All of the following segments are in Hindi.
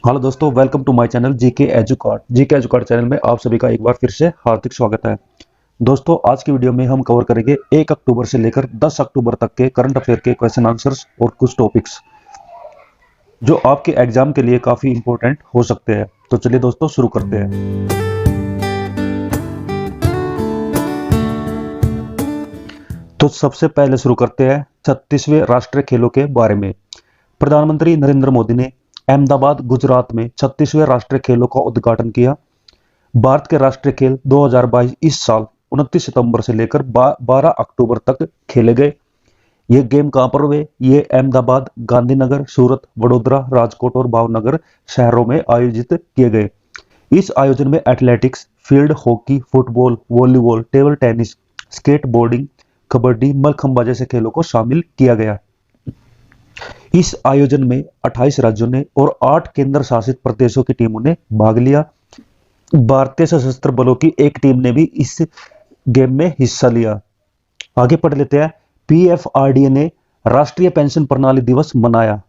हेलो दोस्तों, welcome to my channel GK Educard channel में आप सभी का एक बार फिर से हार्दिक स्वागत है। दोस्तों, आज की वीडियो में हम कवर करेंगे 1 अक्टूबर से लेकर 10 अक्टूबर तक के करंट अफेयर के क्वेश्चन आंसर्स और कुछ टॉपिक्स जो आपके एग्जाम के लिए काफी इंपॉर्टेंट हो सकते हैं। तो चलिए दोस्तों, शुरू करते हैं। तो सबसे पहले शुरू करते हैं 36वें राष्ट्रीय खेलों के बारे में। प्रधानमंत्री नरेंद्र मोदी ने अहमदाबाद, गुजरात में 36वें राष्ट्रीय खेलों का उद्घाटन किया। भारत के राष्ट्रीय खेल 2022 इस साल 29 सितंबर से लेकर 12 अक्टूबर तक खेले गए। ये गेम कहां पर हुए? ये अहमदाबाद, गांधीनगर, सूरत, वडोदरा, राजकोट और भावनगर शहरों में आयोजित किए गए। इस आयोजन में athletics, field hockey, football, volleyball, table tennis, skateboarding, kabaddi, mallakhamba जैसे खेलों को शामिल किया गया। इस आयोजन में 28 राज्यों ने और 8 केंद्र शासित प्रदेशों की टीमों ने भाग लिया। भारतीय सशस्त्र बलों की एक टीम ने भी इस गेम में हिस्सा लिया। आगे पढ़ लेते हैं। पीएफआरडीए ने राष्ट्रीय पेंशन प्रणाली दिवस मनाया।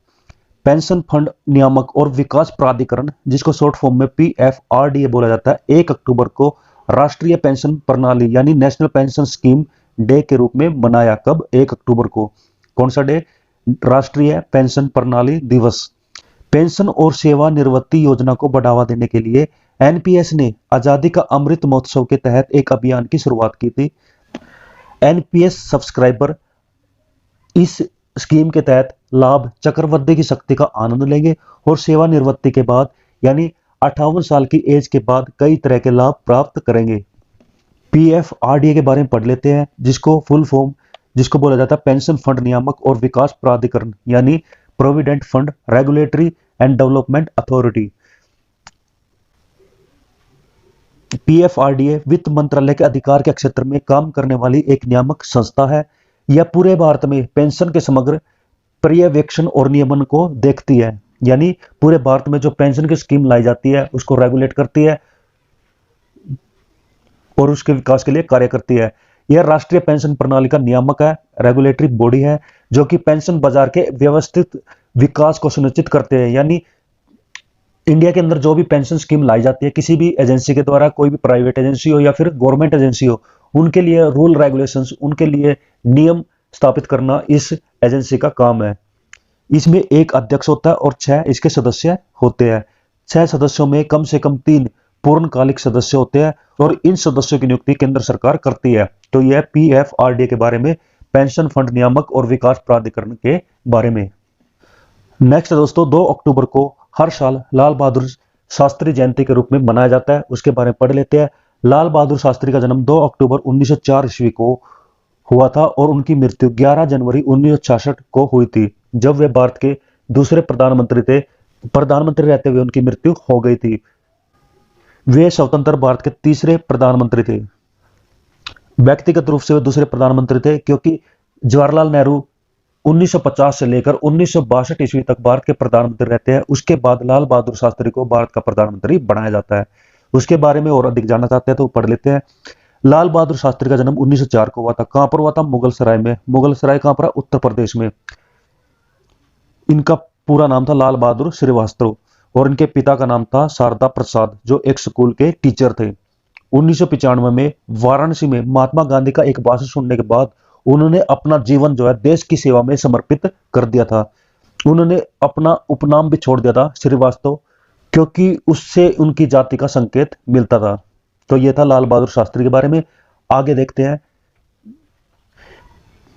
पेंशन फंड नियामक और विकास प्राधिकरण, जिसको शॉर्ट फॉर्म में पीएफआरडीए बोला जाता है, 1 अक्टूबर को राष्ट्रीय पेंशन प्रणाली यानी नेशनल पेंशन स्कीम डे के रूप में मनाया। कब? 1 अक्टूबर को। कौन सा डे? राष्ट्रीय पेंशन प्रणाली दिवस। पेंशन और सेवानिवृत्ति योजना को बढ़ावा देने के लिए एनपीएस ने आजादी का अमृत महोत्सव के तहत एक अभियान की शुरुआत की थी। एनपीएस सब्सक्राइबर इस स्कीम के तहत लाभ चक्रवृद्धि की शक्ति का आनंद लेंगे और सेवानिवृत्ति के बाद यानी 58 साल की एज के बाद कई तरह के लाभ प्राप्त करेंगे। पीएफआरडीए के बारे में पढ़ लेते हैं, जिसको फुल फॉर्म जिसको बोला जाता है पेंशन फंड नियामक और विकास प्राधिकरण यानी provident fund regulatory and development authority. PFRDA वित्त मंत्रालय के अधिकार के क्षेत्र में काम करने वाली एक नियामक संस्था है। यह पूरे भारत में पेंशन के समग्र पर्यवेक्षण और नियमन को देखती है, यानी पूरे भारत में जो पेंशन की स्कीम लाई जाती है उसको रेगुलेट करती है और उसके विकास के लिए कार्य करती है। यह राष्ट्रीय पेंशन प्रणाली का नियामक है, रेगुलेटरी बॉडी है, जो कि पेंशन बाजार के व्यवस्थित विकास को सुनिश्चित करते हैं। यानी इंडिया के अंदर जो भी पेंशन स्कीम लाई जाती है किसी भी एजेंसी के द्वारा, कोई भी प्राइवेट एजेंसी हो या फिर गवर्नमेंट एजेंसी हो, उनके लिए रूल रेगुलेशंस, उनके लिए नियम स्थापित करना इस एजेंसी का काम है। इसमें एक अध्यक्ष होता है और 6 इसके सदस्य होते हैं। 6 सदस्यों में कम से कम 3 पूर्णकालिक सदस्य होते हैं और इन सदस्यों की नियुक्ति केंद्र सरकार करती है। तो यह पीएफआरडीए के बारे में, पेंशन फंड नियामक और विकास प्राधिकरण के बारे में। नेक्स्ट दोस्तों, 2 अक्टूबर को हर साल लाल बहादुर शास्त्री जयंती के रूप में मनाया जाता है। उसके बारे में पढ़ लेते हैं। लाल बहादुर शास्त्री का जन्म 2 अक्टूबर 1904 ईस्वी को हुआ था और उनकी मृत्यु 11 जनवरी 1966 को हुई थी, जब वे भारत के दूसरे प्रधानमंत्री थे। प्रधानमंत्री रहते हुए उनकी मृत्यु हो गई थी। वे स्वतंत्र भारत के तीसरे प्रधानमंत्री थे। व्यक्तिगत रूप से वे दूसरे प्रधानमंत्री थे क्योंकि जवाहरलाल नेहरू 1950 से लेकर 1962 ईस्वी तक भारत के प्रधानमंत्री रहते हैं। उसके बाद लाल बहादुर शास्त्री को भारत का प्रधानमंत्री बनाया जाता है। उसके बारे में और अधिक जानना चाहते हैं तो पढ़ लेते हैं। लाल बहादुर शास्त्री का जन्म 1904 को हुआ था। कहां पर हुआ था? मुगल सराय में। मुगल सराय कहां पर? उत्तर प्रदेश में। इनका पूरा नाम था लाल बहादुर श्रीवास्तव और इनके पिता का नाम था शारदा प्रसाद, जो एक स्कूल के टीचर थे। 1995 में वाराणसी में महात्मा गांधी का एक भाषण सुनने के बाद उन्होंने अपना जीवन जो है देश की सेवा में समर्पित कर दिया था। उन्होंने अपना उपनाम भी छोड़ दिया था श्रीवास्तव, क्योंकि उससे उनकी जाति का संकेत मिलता था। तो यह था लाल बहादुर शास्त्री के बारे में। आगे देखते हैं।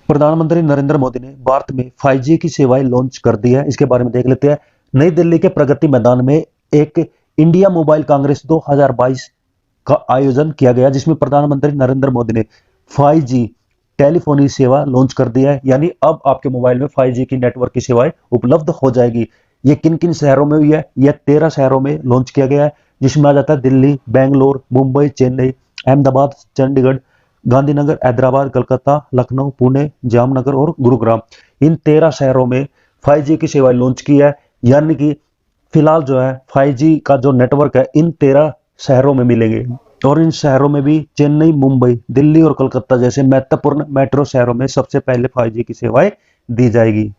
प्रधानमंत्री नरेंद्र मोदी ने भारत में 5G की सेवाएं लॉन्च कर दी है। इसके बारे में देख लेते हैं। नई दिल्ली के प्रगति मैदान में एक इंडिया मोबाइल कांग्रेस 2022 का आयोजन किया गया, जिसमें प्रधानमंत्री नरेंद्र मोदी ने 5G टेलीफोनी सेवा लॉन्च कर दी है। यानी अब आपके मोबाइल में 5G की नेटवर्क की सेवाएं उपलब्ध हो जाएगी। ये किन किन शहरों में हुई है? यह 13 शहरों में लॉन्च किया गया है, जिसमें आ जाता है दिल्ली, बेंगलोर, मुंबई, चेन्नई, अहमदाबाद, चंडीगढ़, गांधीनगर, हैदराबाद, कलकत्ता, लखनऊ, पुणे, जामनगर और गुरुग्राम। इन 13 शहरों में 5G की सेवाएं लॉन्च की है। यानी कि फिलहाल जो है 5G का जो नेटवर्क है इन 13 शहरों में मिलेंगे और इन शहरों में भी चेन्नई, मुंबई, दिल्ली और कोलकाता जैसे महत्वपूर्ण मेट्रो शहरों में सबसे पहले 5G की सेवाएं दी जाएगी।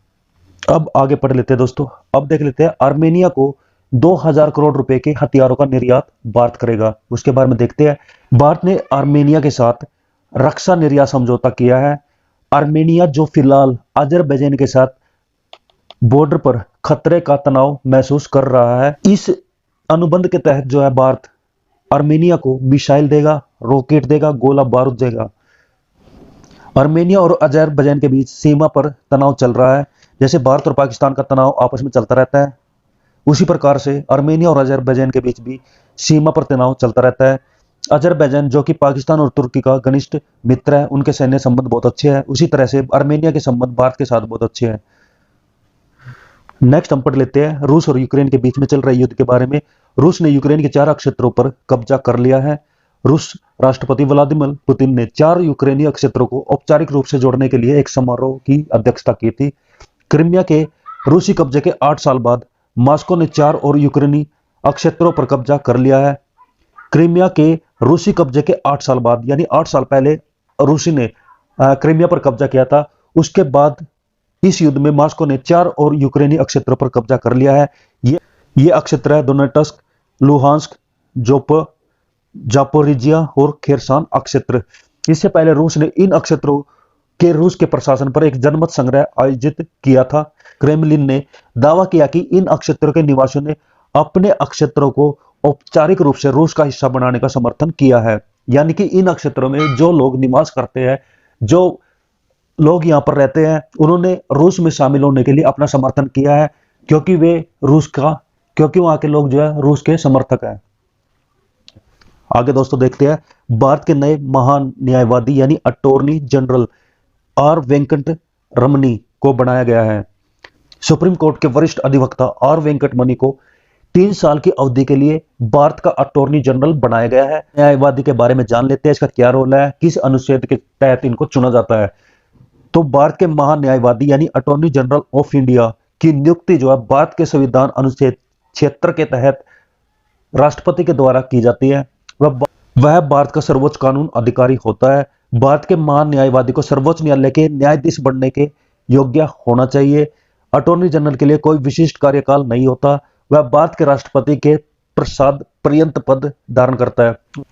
अब आगे पढ़ लेते हैं दोस्तों। अब देख लेते हैं आर्मेनिया को 2000 करोड़ रुपए के हथियारों का निर्यात भारत करेगा। उसके बारे में देखते हैं। भारत ने आर्मेनिया के साथ रक्षा निर्यात समझौता किया है। आर्मेनिया जो फिलहाल अजरबैजान के साथ बॉर्डर पर खतरे का तनाव महसूस कर रहा है, इस अनुबंध के तहत जो है भारत आर्मेनिया को मिसाइल देगा, रॉकेट देगा, गोला बारूद देगा। आर्मेनिया और अजरबैजान के बीच सीमा पर तनाव चल रहा है। जैसे भारत और पाकिस्तान का तनाव आपस में चलता रहता है, उसी प्रकार से आर्मेनिया और अजरबैजान के बीच भी सीमा पर तनाव चलता रहता है। अजरबैजान जो कि पाकिस्तान और तुर्की का घनिष्ठ मित्र है, उनके सैन्य संबंध बहुत अच्छे हैं। उसी तरह से आर्मेनिया के संबंध भारत के साथ बहुत अच्छे हैं। नेक्स्ट हम पढ़ लेते हैं रूस और यूक्रेन के बीच में चल रहे युद्ध के बारे में। रूस ने यूक्रेन के 4 क्षेत्रों पर कब्जा कर लिया है। रूस राष्ट्रपति व्लादिमीर पुतिन ने 4 यूक्रेनी क्षेत्रों को औपचारिक रूप से जोड़ने के लिए एक समारोह की अध्यक्षता की थी। क्रीमिया के रूसी कब्जे के 8 साल बाद मॉस्को ने 4 और यूक्रेनी क्षेत्रों पर कब्जा कर लिया है। क्रीमिया के रूसी कब्जे के 8 साल बाद, यानी 8 साल पहले रूसी ने क्रीमिया पर कब्जा किया था। उसके बाद इस युद्ध में मॉस्को ने 4 और यूक्रेनी क्षेत्रों पर कब्जा कर लिया है। ये क्षेत्र है दोनेट्स्क, लुहांस्क, जापोरिजिया और खेरसान क्षेत्र। इससे पहले रूस ने इन क्षेत्रों के रूस के प्रशासन पर एक जनमत संग्रह आयोजित किया था। क्रेमलिन ने दावा किया कि इन क्षेत्रों के निवासियों ने अपने क्षेत्रों को औपचारिक रूप से रूस का हिस्सा बनाने का समर्थन किया है। यानी कि इन क्षेत्रों में जो लोग निवास करते हैं, जो लोग यहाँ पर रहते हैं, उन्होंने रूस में शामिल होने के लिए अपना समर्थन किया है, क्योंकि वहां के लोग जो है रूस के समर्थक हैं। आगे दोस्तों देखते हैं, भारत के नए महान न्यायवादी यानी अटॉर्नी जनरल आर वेंकट रमनी को बनाया गया है। सुप्रीम कोर्ट के वरिष्ठ अधिवक्ता आर वेंकटरमणी को 3 साल की अवधि के लिए भारत का अटॉर्नी जनरल बनाया गया है। न्यायवादी के बारे में जान लेते हैं, इसका क्या रोल है, किस अनुच्छेद के तहत इनको चुना जाता है। तो भारत के महान न्यायवादी यानी अटॉर्नी जनरल ऑफ इंडिया की नियुक्ति जो है भारत के संविधान अनुच्छेद 76 के तहत राष्ट्रपति के द्वारा की जाती है। वह भारत का सर्वोच्च कानून अधिकारी होता है। भारत के महान न्यायवादी को सर्वोच्च न्यायालय के न्यायाधीश बनने के योग्य होना चाहिए। अटॉर्नी जनरल के लिए कोई विशिष्ट कार्यकाल नहीं होता। वह भारत के राष्ट्रपति के प्रसाद पर्यंत पद धारण करता है।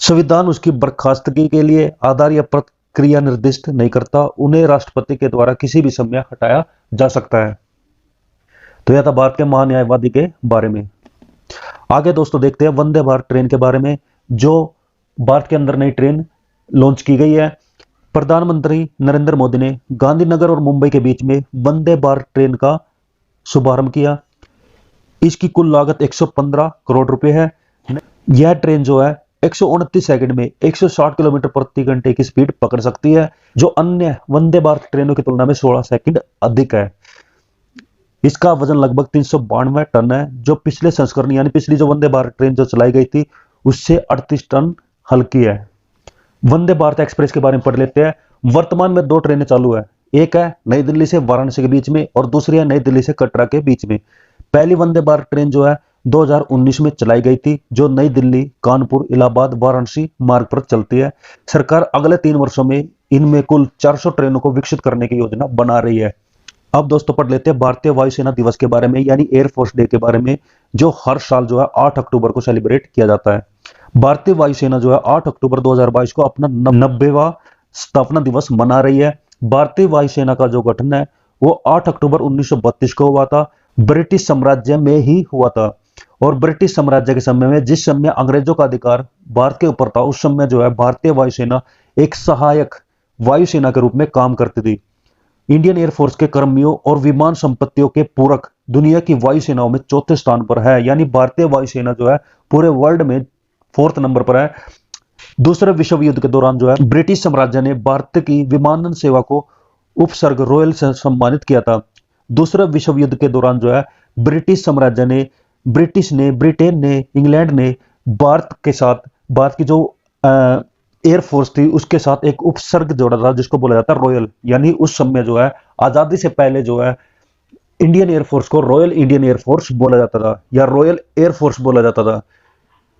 संविधान उसकी बर्खास्तगी के लिए आधार या प्रक्रिया निर्दिष्ट नहीं करता। उन्हें राष्ट्रपति के द्वारा किसी भी समय हटाया जा सकता है। तो यह था भारत के महान न्यायवादी के बारे में। आगे दोस्तों देखते हैं वंदे भारत ट्रेन के बारे में, जो भारत के अंदर नई ट्रेन लॉन्च की गई है। प्रधानमंत्री नरेंद्र मोदी ने गांधीनगर और मुंबई के बीच में वंदे भारत ट्रेन का शुभारंभ किया। इसकी कुल लागत 115 करोड़ रुपए है। यह ट्रेन जो है 129 सेकंड में 160 किलोमीटर प्रति घंटे की स्पीड पकड़ सकती है, जो अन्य वंदे भारत ट्रेनों की तुलना में 16 सेकंड अधिक है। इसका वजन लगभग 392 टन है, जो पिछले संस्करण यानी पिछली जो वंदे भारत ट्रेन जो चलाई गई थी उससे 38 टन हल्की है। वंदे भारत एक्सप्रेस के बारे में पढ़ लेते हैं। वर्तमान में 2 ट्रेनें चालू है। एक है नई दिल्ली से वाराणसी के बीच में और दूसरी है नई दिल्ली से कटरा के बीच में। पहली वंदे भारत ट्रेन जो है 2019 में चलाई गई थी, जो नई दिल्ली, कानपुर, इलाहाबाद, वाराणसी मार्ग पर चलती है। सरकार अगले 3 वर्षों में इनमें कुल 400 ट्रेनों को विकसित करने की योजना बना रही है। अब दोस्तों पढ़ लेते हैं भारतीय वायुसेना दिवस के बारे में यानी एयरफोर्स डे के बारे में, जो हर साल जो है 8 अक्टूबर को सेलिब्रेट किया जाता है। भारतीय वायुसेना जो है 8 अक्टूबर 2022 को अपना 90वां स्थापना दिवस मना रही है। भारतीय वायुसेना का जो गठन है वो 8 अक्टूबर 1932 को हुआ था। ब्रिटिश साम्राज्य में ही हुआ था, और ब्रिटिश साम्राज्य के समय में जिस समय अंग्रेजों का अधिकार भारत के ऊपर था, उस समय जो है भारतीय वायुसेना एक सहायक वायुसेना के रूप में काम करती थी। इंडियन एयरफोर्स के कर्मियों और विमान संपत्तियों के पूरक दुनिया की वायुसेनाओं में 4थे स्थान पर है, यानी भारतीय वायुसेना जो है पूरे वर्ल्ड में 4th नंबर पर है। दूसरे विश्व युद्ध के दौरान जो है ब्रिटिश साम्राज्य ने भारत की विमानन सेवा को उपसर्ग रॉयल से सम्मानित किया था। दूसरे विश्व युद्ध के दौरान जो है ब्रिटिश साम्राज्य ने, ब्रिटेन ने, इंग्लैंड ने भारत के साथ, भारत की जो एयरफोर्स थी उसके साथ एक उपसर्ग जोड़ा था जिसको बोला जाता है रॉयल। यानी उस समय जो है आजादी से पहले जो है इंडियन एयरफोर्स को रॉयल इंडियन एयरफोर्स बोला जाता था या रॉयल एयरफोर्स बोला जाता था।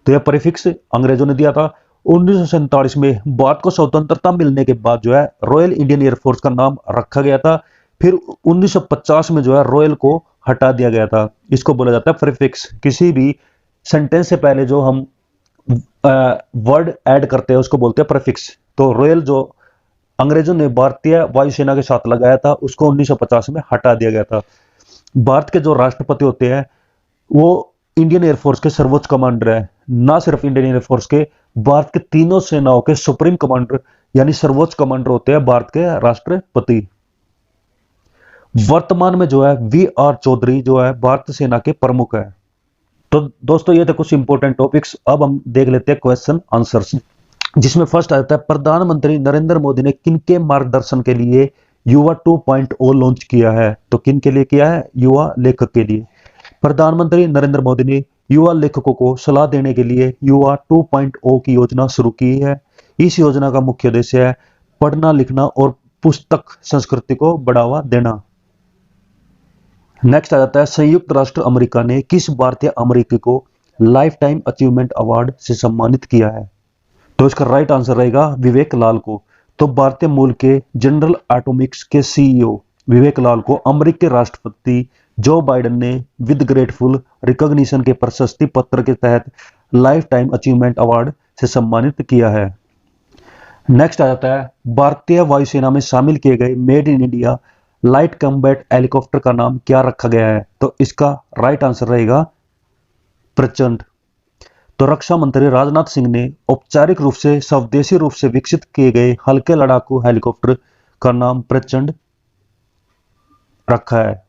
तो यह प्रीफिक्स अंग्रेजों ने दिया था। 1947 में भारत को स्वतंत्रता मिलने के बाद जो है रॉयल इंडियन एयरफोर्स का नाम रखा गया था। फिर 1950 में जो है रॉयल को हटा दिया गया था। इसको बोला जाता है प्रीफिक्स। किसी भी सेंटेंस से पहले जो हम वर्ड ऐड करते हैं उसको बोलते हैं प्रीफिक्स। तो रॉयल जो अंग्रेजों ने भारतीय वायुसेना के साथ लगाया था उसको 1950 में हटा दिया गया था। भारत के जो राष्ट्रपति होते हैं वो इंडियन एयरफोर्स के सर्वोच्च कमांडर है। ना सिर्फ इंडियन एयरफोर्स के, भारत के तीनों सेनाओं के सुप्रीम कमांडर यानी सर्वोच्च कमांडर होते हैं भारत के राष्ट्रपति। वर्तमान में जो है वी.आर. चौधरी जो है भारतीय सेना के प्रमुख है। तो दोस्तों ये थे कुछ इंपॉर्टेंट टॉपिक्स। अब हम देख लेते हैं क्वेश्चन आंसर्स, जिसमें फर्स्ट आता है प्रधानमंत्री नरेंद्र मोदी ने किनके मार्गदर्शन के लिए युवा 2.0 लॉन्च किया है। तो किन के लिए किया है? युवा लेखक के लिए। प्रधानमंत्री नरेंद्र मोदी ने युवा लेखकों को सलाह देने के लिए युवा 2.0 की योजना शुरू की है। इस योजना का मुख्य उद्देश्य है पढ़ना लिखना और पुस्तक संस्कृति को बढ़ावा देना। नेक्स्ट आ जाता है संयुक्त राष्ट्र अमेरिका ने किस भारतीय अमेरिकी को लाइफ टाइम अचीवमेंट अवार्ड से सम्मानित किया है। तो इसका राइट आंसर रहेगा विवेक लाल को। तो भारतीय मूल के जनरल एटॉमिक्स के सीईओ विवेक लाल को अमेरिकी राष्ट्रपति जो बाइडेन ने विद ग्रेटफुल रिकॉग्निशन के प्रशस्ति पत्र के तहत लाइफ टाइम अचीवमेंट अवार्ड से सम्मानित किया है। नेक्स्ट आ जाता है भारतीय वायुसेना में शामिल किए गए made in India light combat helicopter का नाम क्या रखा गया है। तो इसका राइट आंसर रहेगा प्रचंड। तो रक्षा मंत्री राजनाथ सिंह ने औपचारिक रूप से स्वदेशी रूप से विकसित किए गए हल्के लड़ाकू हेलीकॉप्टर का नाम प्रचंड रखा है।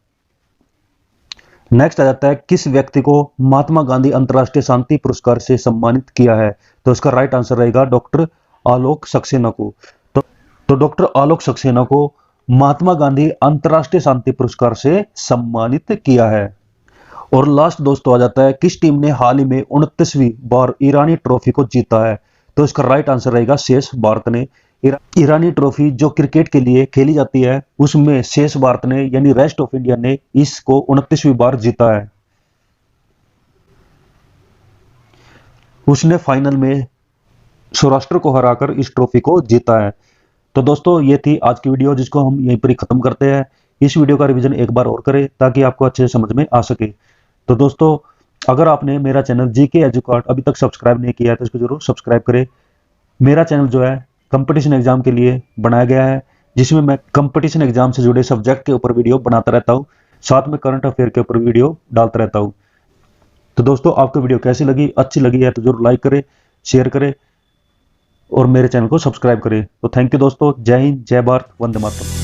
नेक्स्ट आ जाता है किस व्यक्ति को महात्मा गांधी अंतर्राष्ट्रीय शांति पुरस्कार से सम्मानित किया है। तो इसका राइट आंसर रहेगा डॉक्टर आलोक सक्सेना को। तो डॉक्टर आलोक सक्सेना को महात्मा गांधी अंतर्राष्ट्रीय शांति पुरस्कार से सम्मानित किया है। और लास्ट दोस्तों आ जाता है किस टीम ने हाल ही में 29वीं बार ईरानी ट्रॉफी को जीता है। तो इसका राइट आंसर रहेगा शेष भारत ने। ईरानी ट्रॉफी जो क्रिकेट के लिए खेली जाती है उसमें शेष भारत ने यानी रेस्ट ऑफ इंडिया ने इसको 29वीं बार जीता है। उसने फाइनल में सौराष्ट्र को हराकर इस ट्रॉफी को जीता है। तो दोस्तों ये थी आज की वीडियो जिसको हम यहीं पर ही खत्म करते हैं। इस वीडियो का रिवीजन एक बार और करें ताकि आपको अच्छे से समझ में आ सके। तो दोस्तों अगर आपने मेरा चैनल जीके एजुकार्ट अभी तक सब्सक्राइब नहीं किया है तो इसको जरूर सब्सक्राइब करें। मेरा चैनल जो है कंपटीशन एग्जाम के लिए बनाया गया है जिसमें मैं कंपटीशन एग्जाम से जुड़े सब्जेक्ट के ऊपर वीडियो बनाता रहता हूं, साथ में करंट अफेयर के ऊपर वीडियो डालता रहता हूं। तो दोस्तों आपको वीडियो कैसी लगी, अच्छी लगी है तो जरूर लाइक करें, शेयर करें और मेरे चैनल को सब्सक्राइब करें। तो थैंक यू दोस्तों, जय हिंद, जय भारत, वंदे मातरम।